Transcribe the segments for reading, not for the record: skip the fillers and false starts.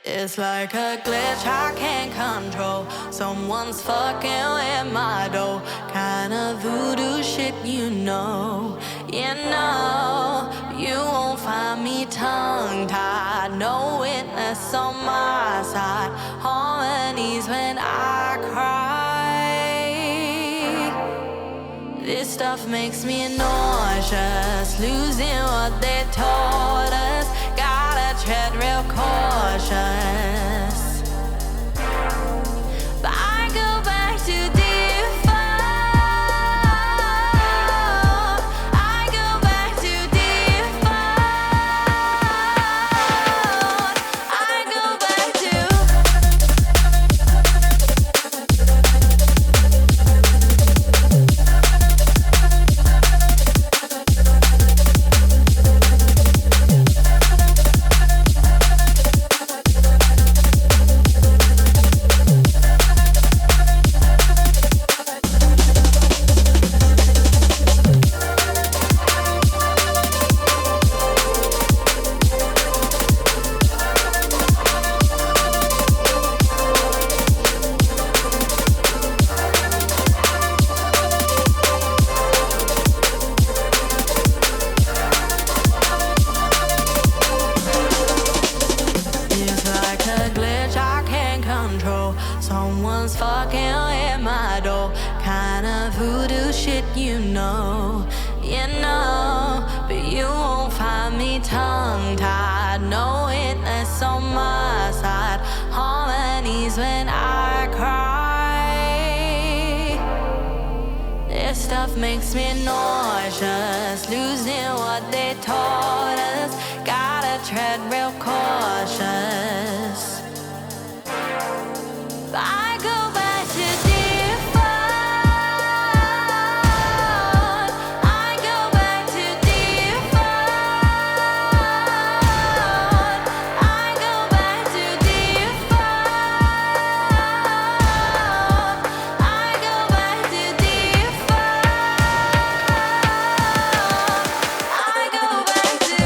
It's like a glitch I can't control. Someone's fucking with my dough. Kinda voodoo shit, you know. You know, you won't find me tongue-tied. No witness on my side. Harmonies when I cry. This stuff makes me nauseous. Losing what they taught us. Gotta tread real cautious. But I go back to default. I go back to default. I go back to someone's fucking with my door. Kinda voodoo shit, you know. You know, but you won't find me tongue-tied. No witness on my side. Harmonies when I cry. This stuff makes me nauseous. Losing what they taught us. Gotta tread real cautious. I go back to default. I go back to default. I go back to default. I go back to default. I go back to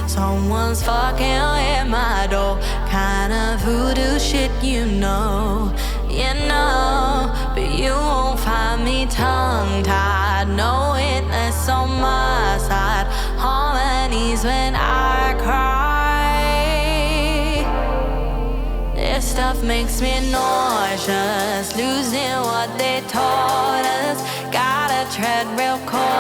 someone's fucking with my door. Kinda voodoo shit, you know. You know, but you won't find me tongue-tied. No witness on my side. Harmonies when I cry. This stuff makes me nauseous. Losing what they taught us. Gotta tread real cautious.